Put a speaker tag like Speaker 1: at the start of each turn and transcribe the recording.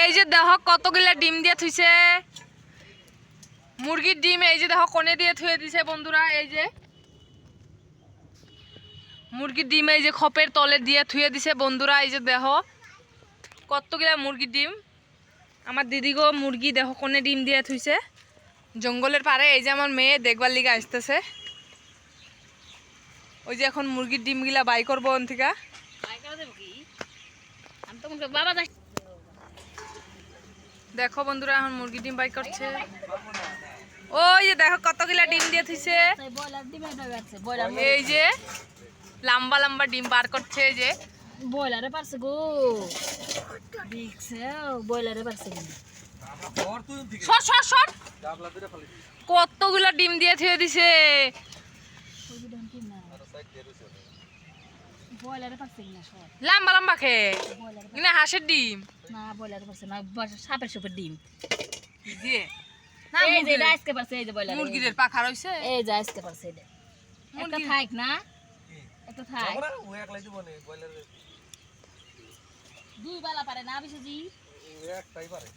Speaker 1: এই যে দেখো কতগুলা ডিম দিয়ে থুইছে মুরগির ডিম। এই যে দেখো কোণে দিয়ে থুয়ে দিছে বন্ধুরা। এই যে মুরগির ডিম এই যে খপের তলে দিয়ে থুয়ে দিছে বন্ধুরা। এই যে দেখো কতগুলা মুরগির ডিম। আমার দিদিগো মুরগি দেখো কোণে ডিম দিয়ে থুইছে জঙ্গলের পারে। এই যে আমার মেয়ে দেখবার লিগে আসতেছে। ওই যে এখন মুরগির ডিমগুলা বাই করবো ওন থেকে। দেখো বন্ধুরা এখন মুরগির ডিম বাই করছে। ওই যে দেখো কতগুলা ডিম দিয়ে থুইছে। এই যে লম্বা লম্বা ডিম বার করছে। এই যে
Speaker 2: বয়লারে পারছে গো, দেখছে বয়লারে পারছে।
Speaker 1: কতগুলা ডিম দিয়ে থুয়ে দিছে।
Speaker 2: বয়লারে পারছে কিনা সব
Speaker 1: লম্বা লম্বা খেয়ে কিনা হাঁসের ডিম
Speaker 2: না, বয়লারে পারছে না, সাপের সুপের ডিম।
Speaker 1: যে না
Speaker 2: এই যে এটা আজকে পারছে, এই যে বয়লারে
Speaker 1: মুরগিদের পাখা রইছে।
Speaker 2: এই যে আজকে পারছে। এটা একটা থাক না, একটা থাক। দুই বেলা পারে না বিশুজি,
Speaker 3: একটাই পারে।